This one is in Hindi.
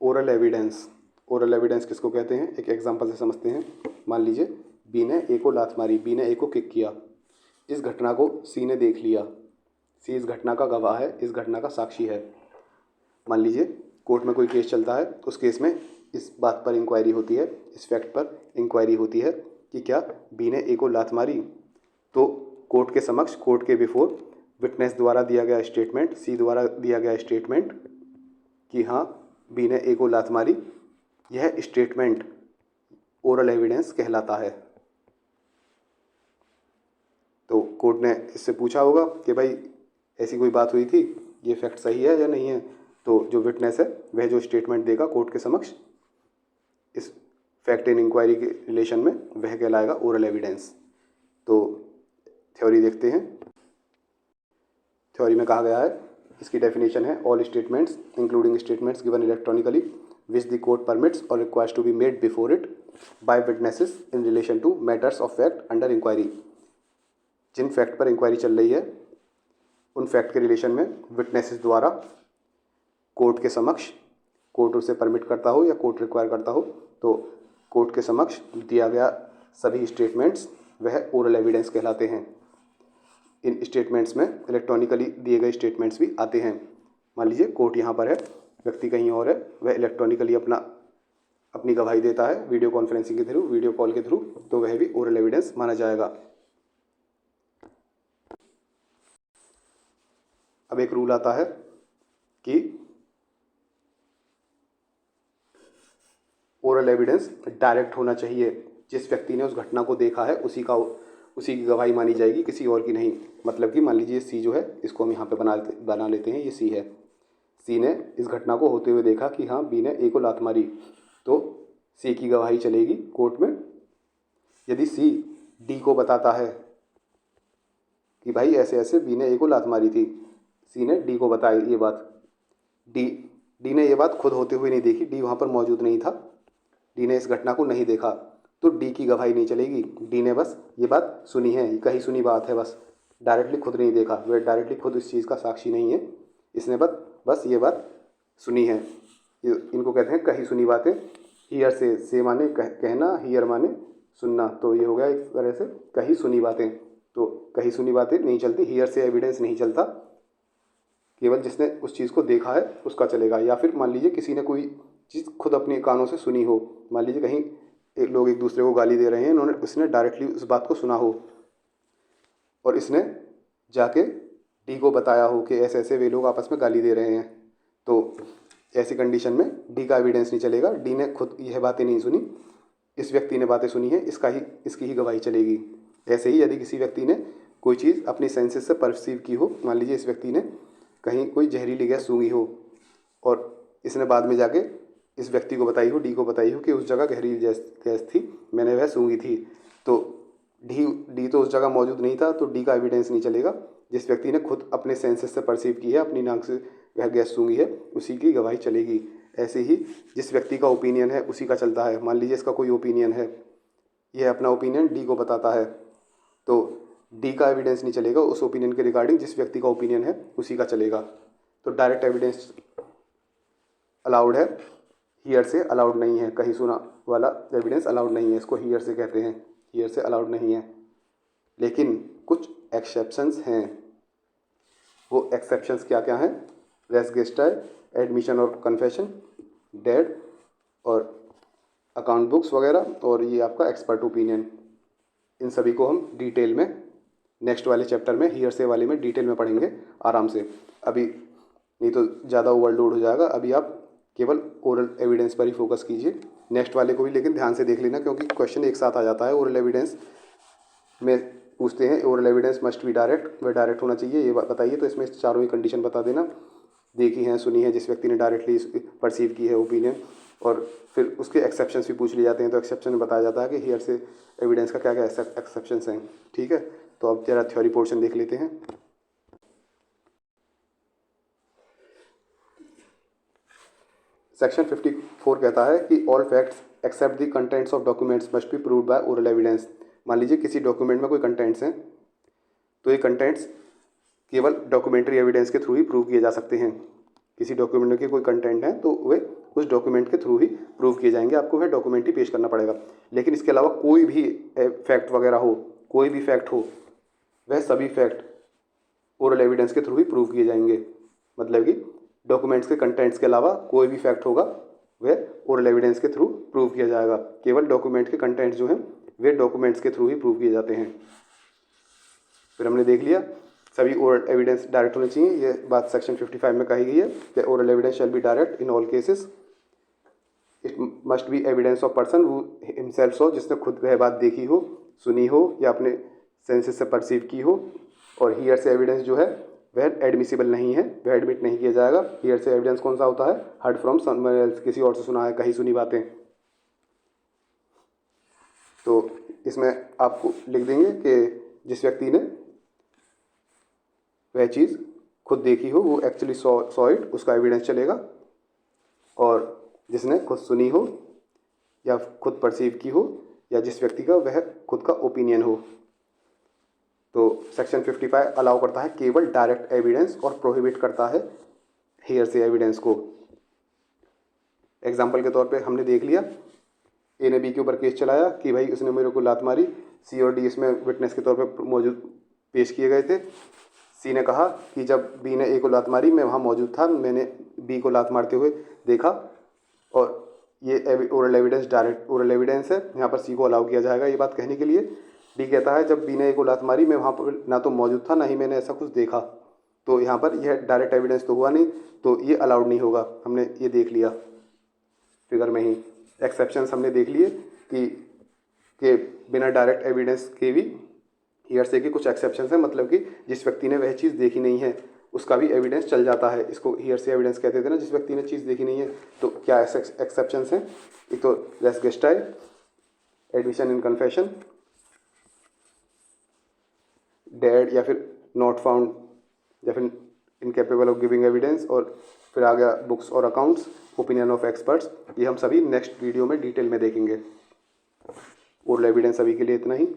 Oral evidence. ओरल एविडेंस किसको कहते हैं, एक एग्जांपल से समझते हैं। मान लीजिए बी ने ए को लात मारी, बी ने ए को किक किया। इस घटना को सी ने देख लिया, सी इस घटना का गवाह है, इस घटना का साक्षी है। मान लीजिए कोर्ट में कोई केस चलता है, उस केस में इस बात पर इंक्वायरी होती है, इस फैक्ट पर इंक्वायरी होती है कि क्या बी ने ए को लात मारी। तो कोर्ट के समक्ष, कोर्ट के बिफोर विटनेस द्वारा दिया गया स्टेटमेंट, सी द्वारा दिया गया स्टेटमेंट कि हाँ बी ने ए को लात मारी, यह स्टेटमेंट ओरल एविडेंस कहलाता है। तो कोर्ट ने इससे पूछा होगा कि भाई ऐसी कोई बात हुई थी, ये फैक्ट सही है या नहीं है। तो जो विटनेस है वह जो स्टेटमेंट देगा कोर्ट के समक्ष इस फैक्ट इन इंक्वायरी के रिलेशन में, वह कहलाएगा ओरल एविडेंस। तो थ्योरी देखते हैं। थ्योरी में कहा गया है, इसकी डेफिनेशन है, all statements including statements given electronically which the court permits or requires to be made before it by witnesses in relation to matters of fact under inquiry. जिन फैक्ट पर इंक्वायरी चल रही है उन फैक्ट के रिलेशन में विटनेसेस द्वारा कोर्ट के समक्ष, कोर्ट उसे परमिट करता हो या कोर्ट रिक्वायर करता हो, तो कोर्ट के समक्ष दिया गया सभी स्टेटमेंट्स वह ओरल एविडेंस कहलाते हैं। इन स्टेटमेंट्स में इलेक्ट्रॉनिकली दिए गए स्टेटमेंट्स भी आते हैं। मान लीजिए कोर्ट यहाँ पर है, व्यक्ति कहीं और है, वह इलेक्ट्रॉनिकली अपनी गवाही देता है वीडियो कॉन्फ्रेंसिंग के थ्रू, वीडियो कॉल के थ्रू, तो वह भी ओरल एविडेंस माना जाएगा। अब एक रूल आता है कि ओरल एविडेंस डायरेक्ट होना चाहिए। जिस व्यक्ति ने उस घटना को देखा है उसी की गवाही मानी जाएगी, किसी और की नहीं। मतलब कि मान लीजिए सी जो है, इसको हम यहाँ पे बना लेते हैं, ये सी है। सी ने इस घटना को होते हुए देखा कि हाँ बी ने ए को लात मारी, तो सी की गवाही चलेगी कोर्ट में। यदि सी डी को बताता है कि भाई ऐसे ऐसे बी ने ए को लात मारी थी, सी ने डी को बताई ये बात, डी ने ये बात खुद होते हुए नहीं देखी, डी वहाँ पर मौजूद नहीं था, डी ने इस घटना को नहीं देखा, तो डी की गवाही नहीं चलेगी। डी ने बस ये बात सुनी है, ये कही सुनी बात है, बस डायरेक्टली खुद नहीं देखा, वह डायरेक्टली खुद इस चीज़ का साक्षी नहीं है, इसने बस ये बात सुनी है। इनको कहते हैं कही सुनी बातें। हियर से माने कहना, हियर माने सुनना, तो ये हो गया एक तरह से कही सुनी बातें। तो कही सुनी बातें नहीं चलती, हियर से एविडेंस नहीं चलता, केवल जिसने उस चीज़ को देखा है उसका चलेगा। या फिर मान लीजिए किसी ने कोई चीज़ खुद अपने कानों से सुनी हो, मान लीजिए कहीं लोग एक दूसरे को गाली दे रहे हैं, उसने डायरेक्टली उस बात को सुना हो और इसने जाके डी को बताया हो कि ऐसे ऐसे वे लोग आपस में गाली दे रहे हैं, तो ऐसी कंडीशन में डी का एविडेंस नहीं चलेगा। डी ने खुद यह बातें नहीं सुनी, इस व्यक्ति ने बातें सुनी है, इसकी ही गवाही चलेगी। ऐसे ही यदि किसी व्यक्ति ने कोई चीज़ अपनी सेंसेस से परसीव की हो, मान लीजिए इस व्यक्ति ने कहीं कोई जहरीली गैस सूंघी हो और इसने बाद में जाके इस व्यक्ति को बताई हो, डी को बताई हो कि उस जगह जहरीली गैस थी, मैंने वह सूंघी थी, तो डी तो उस जगह मौजूद नहीं था, तो डी का एविडेंस नहीं चलेगा। जिस व्यक्ति ने खुद अपने सेंसेस से परसीव की है, अपनी नाक से वह गैस सूंघी है, उसी की गवाही चलेगी। ऐसे ही जिस व्यक्ति का ओपिनियन है उसी का चलता है। मान लीजिए इसका कोई ओपिनियन है, यह अपना ओपिनियन डी को बताता है, तो डी का एविडेंस नहीं चलेगा, उस ओपिनियन के रिगार्डिंग जिस व्यक्ति का ओपिनियन है उसी का चलेगा। तो डायरेक्ट एविडेंस अलाउड है, हियर से अलाउड नहीं है। कहीं सुना वाला एविडेंस अलाउड नहीं है, इसको हियर से कहते हैं, हियर से अलाउड नहीं है। लेकिन कुछ एक्सेप्शंस हैं। वो एक्सेप्शंस क्या क्या हैं? रेस गेस्टाई, एडमिशन और कन्फेशन, डेड और अकाउंट बुक्स वगैरह, और ये आपका एक्सपर्ट ओपिनियन। इन सभी को हम डिटेल में नेक्स्ट वाले चैप्टर में, हियर से वाले में डिटेल में पढ़ेंगे आराम से। अभी नहीं तो ज़्यादा ओवरलोड हो जाएगा। अभी आप केवल ओरल एविडेंस पर ही फोकस कीजिए। नेक्स्ट वाले को भी लेकिन ध्यान से देख लेना, क्योंकि क्वेश्चन एक साथ आ जाता है। ओरल एविडेंस में पूछते हैं oral evidence must be direct, वह डायरेक्ट होना चाहिए, ये बताइए। तो इसमें चारों ही कंडीशन बता देना, देखी है, सुनी है, जिस व्यक्ति ने डायरेक्टली परसीव की है ओपिनियन, और फिर उसके एक्सेप्शंस भी पूछ लिए जाते हैं। तो एक्सेप्शन में बताया जाता है कि हियर से एविडेंस का क्या क्या एक्सेप्शंस हैं। ठीक है, तो अब जरा थ्योरी पोर्शन देख लेते हैं। सेक्शन 54 कहता है कि all facts except the contents of documents must be proved by oral evidence. मान लीजिए किसी डॉक्यूमेंट में कोई कंटेंट्स हैं, तो ये कंटेंट्स केवल डॉक्यूमेंट्री एविडेंस के थ्रू ही प्रूव किए जा सकते हैं। किसी डॉक्यूमेंट के कोई कंटेंट हैं तो वे उस डॉक्यूमेंट के थ्रू ही प्रूव किए जाएंगे, आपको वह डॉक्यूमेंट ही पेश करना पड़ेगा। लेकिन इसके अलावा कोई भी फैक्ट वगैरह हो, कोई भी फैक्ट हो, वह सभी फैक्ट ओरल एविडेंस के थ्रू ही प्रूव किए जाएंगे। मतलब कि डॉक्यूमेंट्स के कंटेंट्स के अलावा कोई भी फैक्ट होगा वह ओरल एविडेंस के थ्रू प्रूव किया जाएगा। केवल डॉक्यूमेंट के कंटेंट्स जो हैं वे डॉक्यूमेंट्स के थ्रू ही प्रूव किए जाते हैं। फिर हमने देख लिया सभी ओरल एविडेंस डायरेक्ट होने चाहिए, ये बात सेक्शन 55 में कही गई है कि oral evidence shall be direct in all cases. It must be evidence of person who himself so, जिसने खुद वह बात देखी हो, सुनी हो या अपने सेंसेस से परसीव की हो। और हियर से एविडेंस जो है वह एडमिसिबल नहीं है, वह एडमिट नहीं किया जाएगा। हियर से एविडेंस कौन सा होता है? हर्ड फ्रॉम समवेयर एल्स, किसी और से सुना है, कहीं सुनी बातें। तो इसमें आपको लिख देंगे कि जिस व्यक्ति ने वह चीज़ खुद देखी हो, वो एक्चुअली सॉ इट, उसका एविडेंस चलेगा। और जिसने खुद सुनी हो या खुद परसीव की हो या जिस व्यक्ति का वह खुद का ओपिनियन हो। तो सेक्शन 55 अलाउ करता है केवल डायरेक्ट एविडेंस और प्रोहिबिट करता है हियर से एविडेंस को। एग्जाम्पल के तौर पे हमने देख लिया, ए ने बी के ऊपर केस चलाया कि भाई उसने मेरे को लात मारी, सी और डी इसमें विटनेस के तौर पे मौजूद पेश किए गए थे। सी ने कहा कि जब बी ने ए को लात मारी मैं वहाँ मौजूद था, मैंने बी को लात मारते हुए देखा, और ये oral evidence direct oral evidence है, यहाँ पर सी को अलाउ किया जाएगा ये बात कहने के लिए। डी कहता है जब बी ने ए को लात मारी मैं वहाँ पर ना तो मौजूद था ना ही मैंने ऐसा कुछ देखा, तो यहाँ पर यह डायरेक्ट एविडेंस तो हुआ नहीं, तो ये अलाउड नहीं होगा। हमने ये देख लिया फिगर में ही। एक्सेप्शंस हमने देख लिए कि बिना डायरेक्ट एविडेंस के भी हियरसे की कुछ एक्सेप्शंस हैं, मतलब कि जिस व्यक्ति ने वह चीज़ देखी नहीं है उसका भी एविडेंस चल जाता है। इसको हियरसे एविडेंस कहते थे ना, जिस व्यक्ति ने चीज़ देखी नहीं है। तो क्या एक्सेप्शंस हैं? एक तो res gestae, admission in confession, dead या फिर नॉट फाउंड या फिर इनकेपेबल ऑफ गिविंग एविडेंस, और फिर आ गया बुक्स और अकाउंट्स, ओपिनियन ऑफ एक्सपर्ट्स। ये हम सभी नेक्स्ट वीडियो में डिटेल में देखेंगे। ओरल एविडेंस अभी के लिए इतना ही।